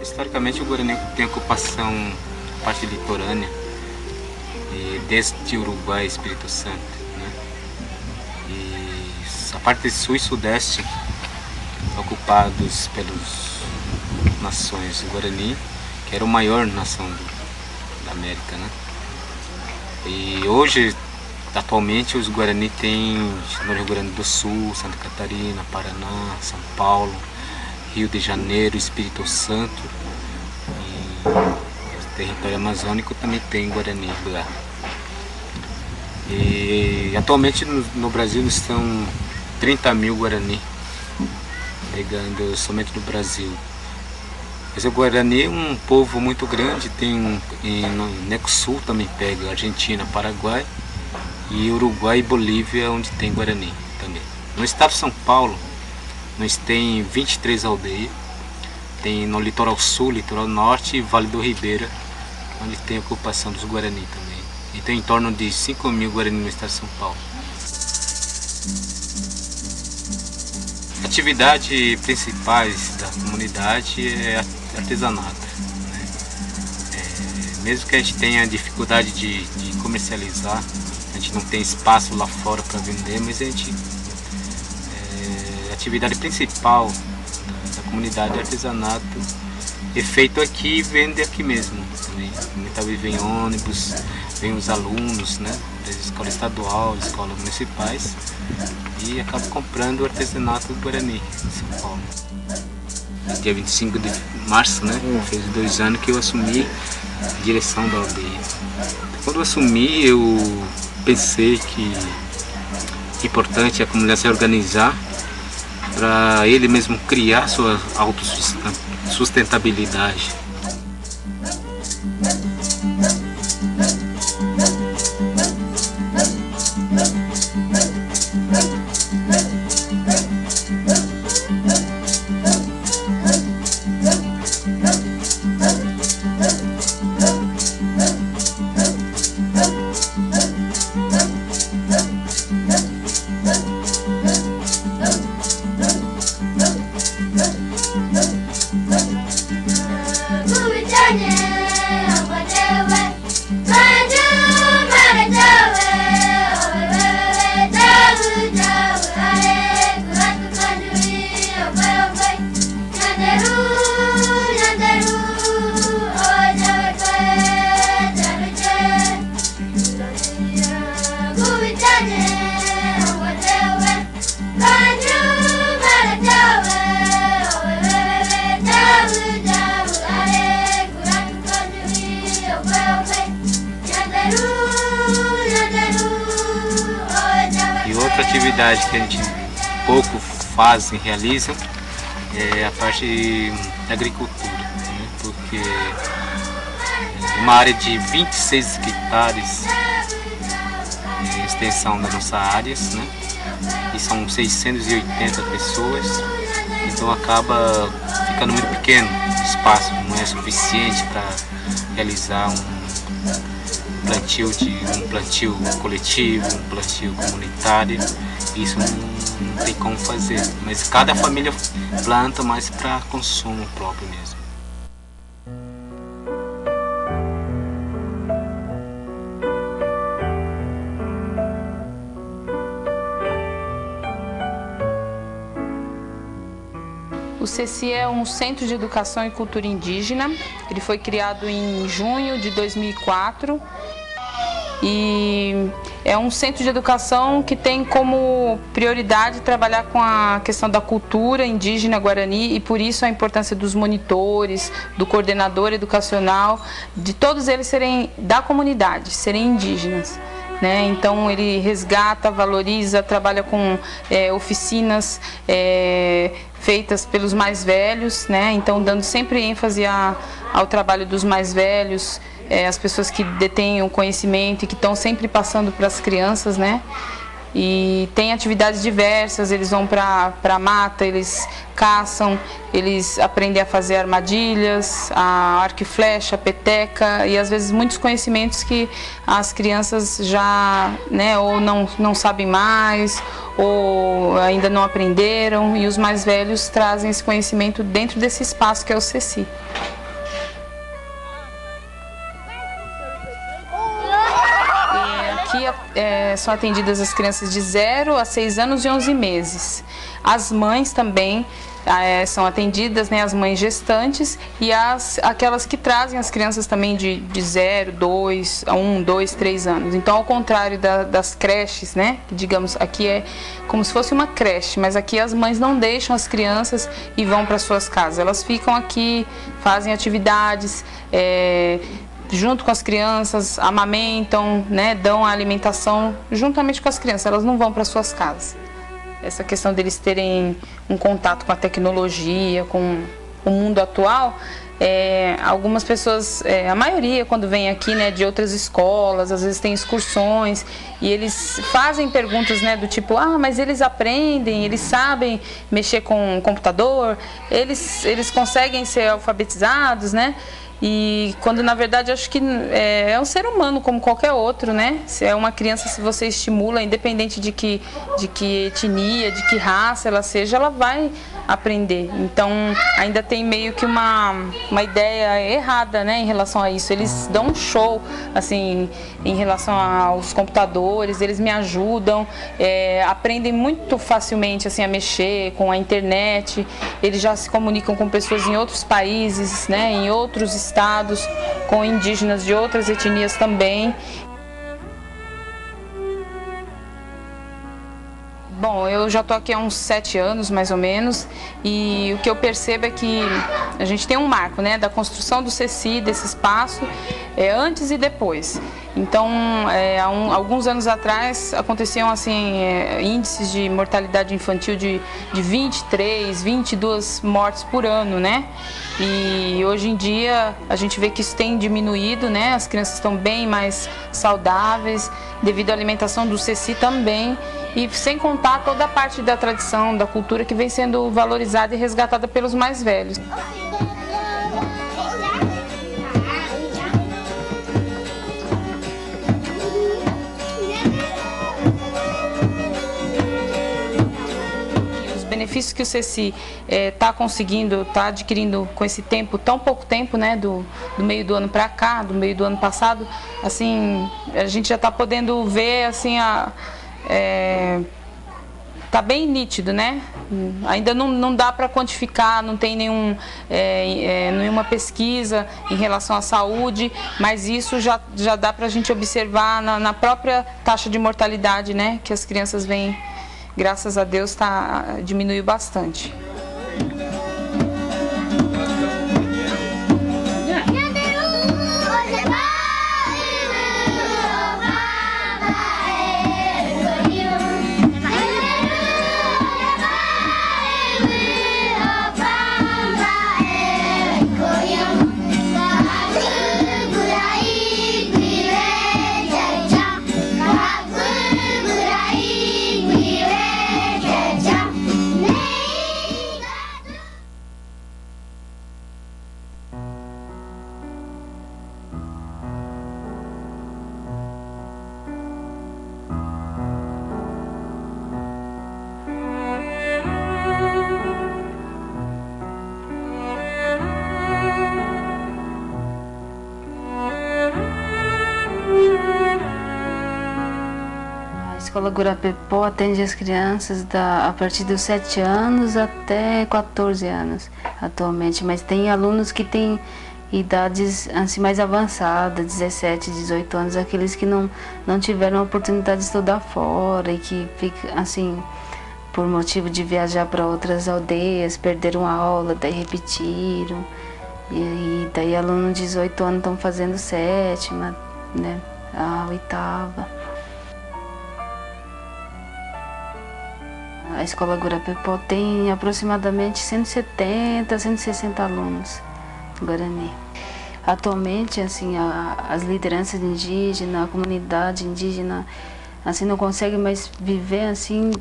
Historicamente, o Guarani tem ocupação parte litorânea, desde Uruguai e Espírito Santo, né? E a parte sul e sudeste ocupados pelas nações Guarani, que era a maior nação da América, né? E hoje, atualmente, os Guarani têm no Rio Grande do Sul, Santa Catarina, Paraná, São Paulo, Rio de Janeiro, Espírito Santo, e o território amazônico também tem Guarani lá. E atualmente no Brasil estão 30 mil Guarani, pegando somente no Brasil. Mas o Guarani é um povo muito grande, tem no Necosul também pega Argentina, Paraguai, e Uruguai e Bolívia, onde tem Guarani também. No estado de São Paulo, nós tem 23 aldeias, tem no litoral sul, litoral norte e Vale do Ribeira, onde tem a ocupação dos Guarani também. E tem em torno de 5 mil Guarani no estado de São Paulo. Atividades principais da comunidade é artesanato, né? Mesmo que a gente tenha dificuldade de comercializar, a gente não tem espaço lá fora para vender, mas a gente a atividade principal da comunidade é artesanato, é feito aqui e vende aqui mesmo também. Muitas vezes vem ônibus, vem os alunos, né, da escola estadual, escolas municipais, e acaba comprando o artesanato do Guarani, em São Paulo. Dia 25 de março, né, fez 2 anos que eu assumi a direção da aldeia. Quando eu assumi, eu pensei que é importante a comunidade se organizar para ele mesmo criar sua autossustentabilidade. E outra atividade que a gente pouco fazem, realizam, é a parte da agricultura, né? Porque uma área de 26 hectares de extensão das nossas áreas, né? E são 680 pessoas, então acaba ficando muito pequeno o espaço, não é suficiente para realizar um plantio coletivo, um plantio comunitário. Isso não tem como fazer, mas cada família planta mais para consumo próprio mesmo. O CECI é um Centro de Educação e Cultura Indígena. Ele foi criado em junho de 2004 e é um centro de educação que tem como prioridade trabalhar com a questão da cultura indígena guarani e por isso a importância dos monitores, do coordenador educacional, de todos eles serem da comunidade, serem indígenas. Então ele resgata, valoriza, trabalha com oficinas feitas pelos mais velhos, então dando sempre ênfase ao trabalho dos mais velhos, as pessoas que detêm o conhecimento e que estão sempre passando para as crianças, E tem atividades diversas, eles vão para a mata, eles caçam, eles aprendem a fazer armadilhas, a arco e flecha, a peteca e às vezes muitos conhecimentos que as crianças já ou não sabem mais ou ainda não aprenderam e os mais velhos trazem esse conhecimento dentro desse espaço que é o CECI. Aqui são atendidas as crianças de 0 a 6 anos e 11 meses. As mães também são atendidas, as mães gestantes e aquelas que trazem as crianças também de 0, 2, 1, 2, 3 anos. Então, ao contrário das creches, que digamos, aqui é como se fosse uma creche, mas aqui as mães não deixam as crianças e vão para suas casas. Elas ficam aqui, fazem atividades, junto com as crianças, amamentam, dão a alimentação juntamente com as crianças, elas não vão para suas casas. Essa questão deles terem um contato com a tecnologia, com o mundo atual, algumas pessoas, a maioria quando vem aqui de outras escolas, às vezes tem excursões e eles fazem perguntas do tipo, mas eles aprendem, eles sabem mexer com o computador, eles conseguem ser alfabetizados, E quando na verdade acho que é um ser humano como qualquer outro, Se é uma criança, se você estimula, independente de que etnia, de que raça ela seja, ela vai aprender. Então ainda tem meio que uma ideia errada, em relação a isso. Eles dão um show, assim, em relação aos computadores, eles me ajudam, aprendem muito facilmente assim a mexer com a internet. Eles já se comunicam com pessoas em outros países, em outros estados, com indígenas de outras etnias também. Bom, eu já estou aqui há uns 7 anos, mais ou menos, e o que eu percebo é que a gente tem um marco, da construção do CECI, desse espaço, antes e depois. Então, alguns anos atrás, aconteciam assim, índices de mortalidade infantil de 23, 22 mortes por ano, E hoje em dia, a gente vê que isso tem diminuído, As crianças estão bem mais saudáveis, devido à alimentação do CECI também. E sem contar toda a parte da tradição, da cultura que vem sendo valorizada e resgatada pelos mais velhos. Os benefícios que o CECI está conseguindo, está adquirindo com esse tempo, tão pouco tempo, do meio do ano para cá, do meio do ano passado, assim, a gente já está podendo ver, assim, tá bem nítido, Ainda não dá para quantificar, não tem nenhuma pesquisa em relação à saúde, mas isso já dá para a gente observar na própria taxa de mortalidade, que as crianças vêm, graças a Deus, diminuiu bastante. escola Gurapepó atende as crianças a partir dos 7 anos até 14 anos atualmente, mas tem alunos que têm idades assim, mais avançadas, 17, 18 anos, aqueles que não tiveram a oportunidade de estudar fora e que ficam assim, por motivo de viajar para outras aldeias, perderam a aula, daí repetiram. E daí alunos de 18 anos estão fazendo sétima, né, a oitava. A escola Gurapepó tem aproximadamente 170, 160 alunos Guarani. Atualmente, assim, as lideranças indígenas, a comunidade indígena, assim, não consegue mais viver assim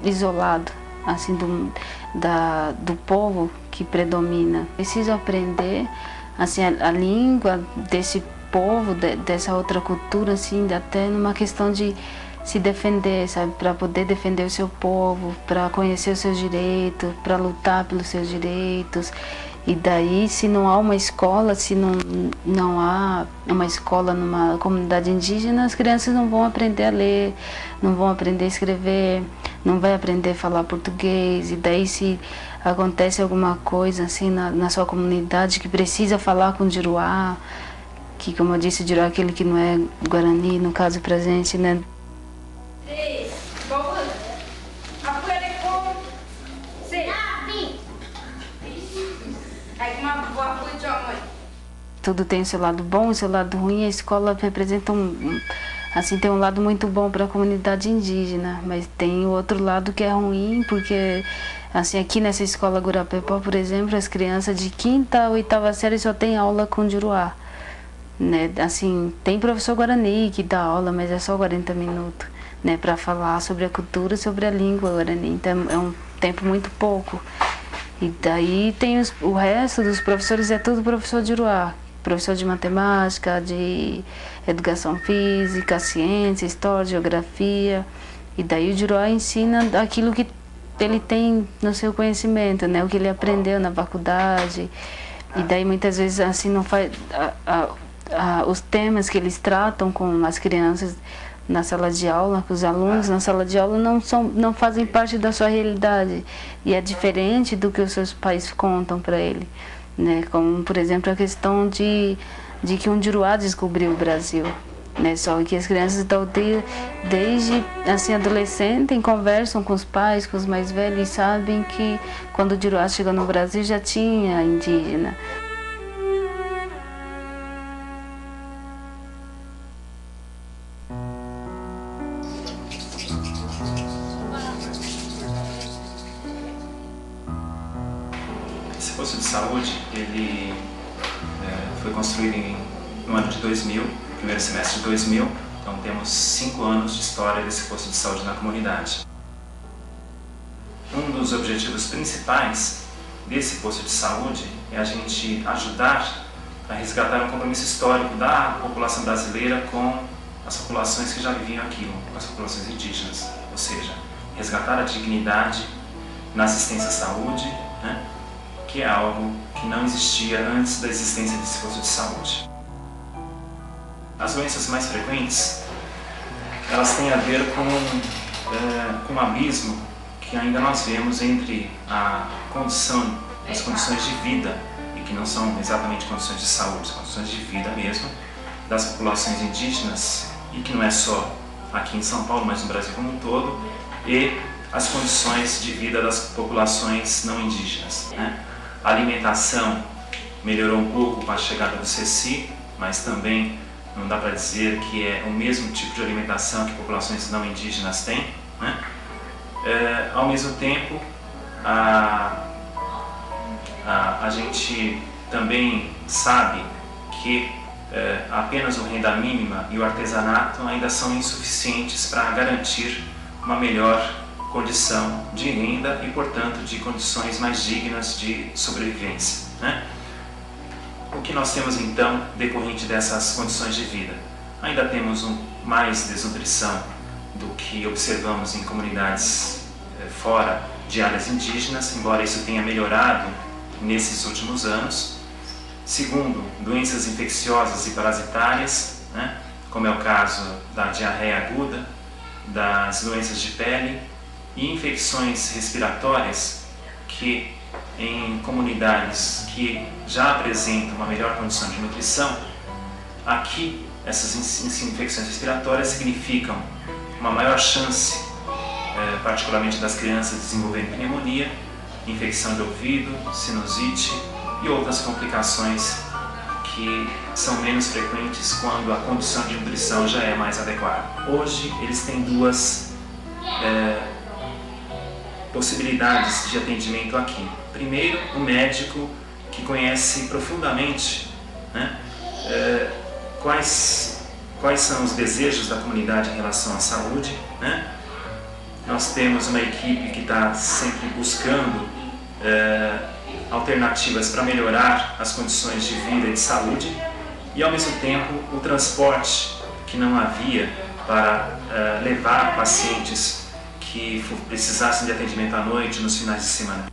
isolado, assim, do povo que predomina. Preciso aprender, assim, a língua desse povo, dessa outra cultura, assim, até numa questão de se defender, sabe, para poder defender o seu povo, para conhecer os seus direitos, para lutar pelos seus direitos. E daí, se não há uma escola, se não há uma escola numa comunidade indígena, as crianças não vão aprender a ler, não vão aprender a escrever, não vai aprender a falar português. E daí, se acontece alguma coisa assim na sua comunidade que precisa falar com o Juruá, que, como eu disse, o Juruá é aquele que não é Guarani, no caso presente, né? Tudo tem o seu lado bom, o seu lado ruim. A escola representa assim, tem um lado muito bom para a comunidade indígena, mas tem o outro lado que é ruim, porque assim, aqui nessa escola Gurapepó, por exemplo, as crianças de 5ª a 8ª série só tem aula com Juruá, né? Assim, tem professor Guarani que dá aula, mas é só 40 minutos, né, para falar sobre a cultura, sobre a língua Guarani. Então é um tempo muito pouco. E daí tem o resto dos professores, é tudo professor de Juruá. Professor de matemática, de educação física, ciência, história, geografia. E daí o Juruá ensina aquilo que ele tem no seu conhecimento, né? O que ele aprendeu na faculdade. E daí muitas vezes assim não faz os temas que eles tratam com as crianças na sala de aula, com os alunos na sala de aula, não fazem parte da sua realidade. E é diferente do que os seus pais contam para ele. Né, como, por exemplo, a questão de que um Juruá descobriu o Brasil. Né, só que as crianças da aldeia, desde assim, adolescentes, conversam com os pais, com os mais velhos, e sabem que quando o Juruá chegou no Brasil já tinha indígena. Esse posto de saúde, ele foi construído no ano de 2000, primeiro semestre de 2000, então temos 5 anos de história desse posto de saúde na comunidade. Um dos objetivos principais desse posto de saúde é a gente ajudar a resgatar um compromisso histórico da população brasileira com as populações que já viviam aqui, com as populações indígenas, ou seja, resgatar a dignidade na assistência à saúde, né, que é algo que não existia antes da existência desse posto de saúde. As doenças mais frequentes, elas têm a ver com um abismo que ainda nós vemos entre as condições de vida, e que não são exatamente condições de saúde, são condições de vida mesmo, das populações indígenas, e que não é só aqui em São Paulo, mas no Brasil como um todo, e as condições de vida das populações não indígenas, né? A alimentação melhorou um pouco com a chegada do Ceci, mas também não dá para dizer que é o mesmo tipo de alimentação que populações não indígenas têm, né? Ao mesmo tempo, a gente também sabe que apenas a renda mínima e o artesanato ainda são insuficientes para garantir uma melhor condição de renda e, portanto, de condições mais dignas de sobrevivência, né? O que nós temos, então, decorrente dessas condições de vida? Ainda temos mais desnutrição do que observamos em comunidades fora de áreas indígenas, embora isso tenha melhorado nesses últimos anos. Segundo, doenças infecciosas e parasitárias, né, como é o caso da diarreia aguda, das doenças de pele e infecções respiratórias que, em comunidades que já apresentam uma melhor condição de nutrição, aqui essas infecções respiratórias significam uma maior chance, particularmente das crianças, desenvolverem pneumonia, infecção de ouvido, sinusite e outras complicações que são menos frequentes quando a condição de nutrição já é mais adequada. Hoje eles têm duas possibilidades de atendimento aqui. Primeiro, o médico que conhece profundamente, né, quais são os desejos da comunidade em relação à saúde, né? Nós temos uma equipe que está sempre buscando alternativas para melhorar as condições de vida e de saúde e, ao mesmo tempo, o transporte que não havia para levar pacientes que precisassem de atendimento à noite, nos finais de semana.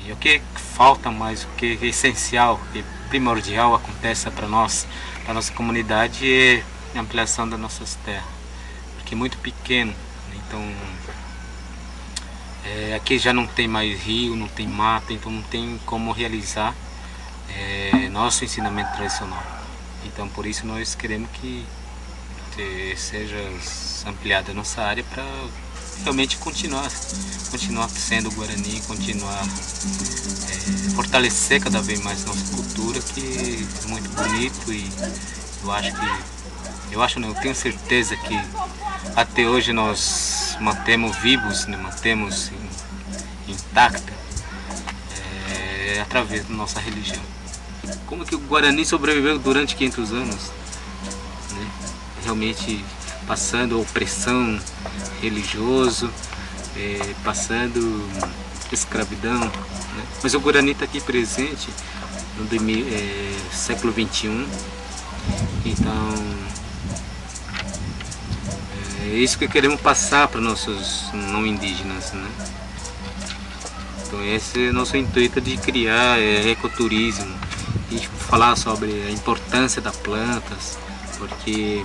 E o que falta mais, o que é essencial, o que é primordial acontece para nós, para a nossa comunidade, é a ampliação das nossas terras, porque é muito pequeno, então aqui já não tem mais rio, não tem mata, então não tem como realizar nosso ensinamento tradicional. Então por isso nós queremos que seja ampliada a nossa área para realmente continuar sendo Guarani, continuar fortalecer cada vez mais nossa cultura, que é muito bonito. E eu tenho certeza que até hoje nós mantemos vivos, né, mantemos intacta através da nossa religião. Como que o Guarani sobreviveu durante 500 anos, né? Realmente passando opressão religiosa, passando escravidão, né? Mas o Guarani está aqui presente no século XXI, então é isso que queremos passar para nossos não indígenas, né? Então esse é o nosso intuito de criar ecoturismo e falar sobre a importância das plantas, porque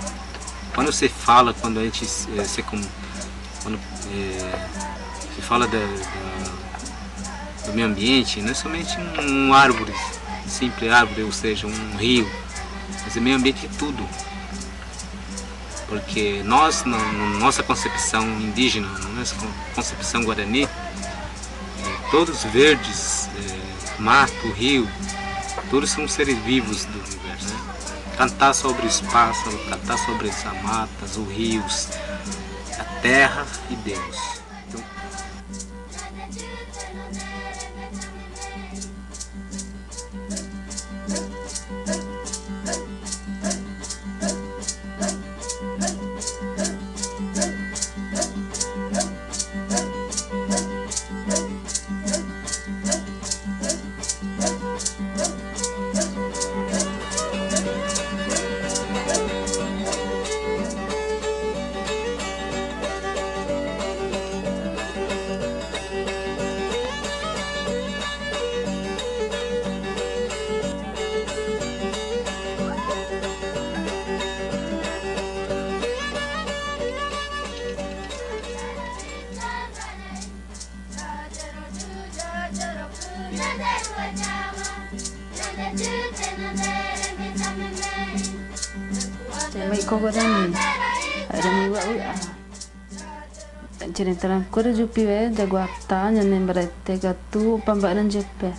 quando a gente se fala do meio ambiente, não é somente uma árvore, simples árvore, ou seja, um rio, mas o meio ambiente é tudo. Porque nós, na nossa concepção indígena, na nossa concepção guarani, todos verdes, mato, rio, todos são seres vivos do universo, né? Cantar sobre os pássaros, cantar sobre as matas, os rios, a terra e Deus. Então, Iko Guarani, cerita kore jupi we jaguakta nyanem berete gatu pambaran jepe.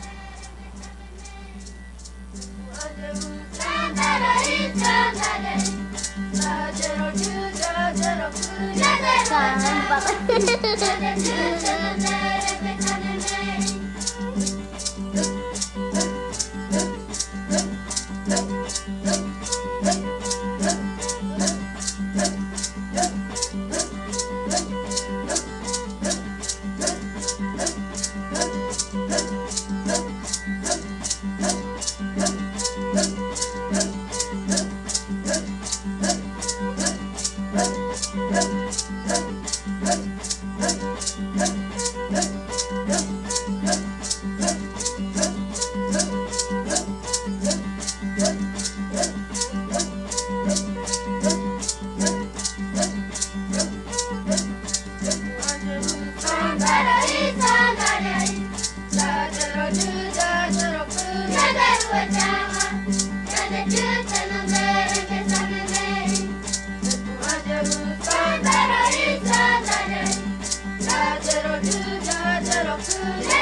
zero, do, da, zero,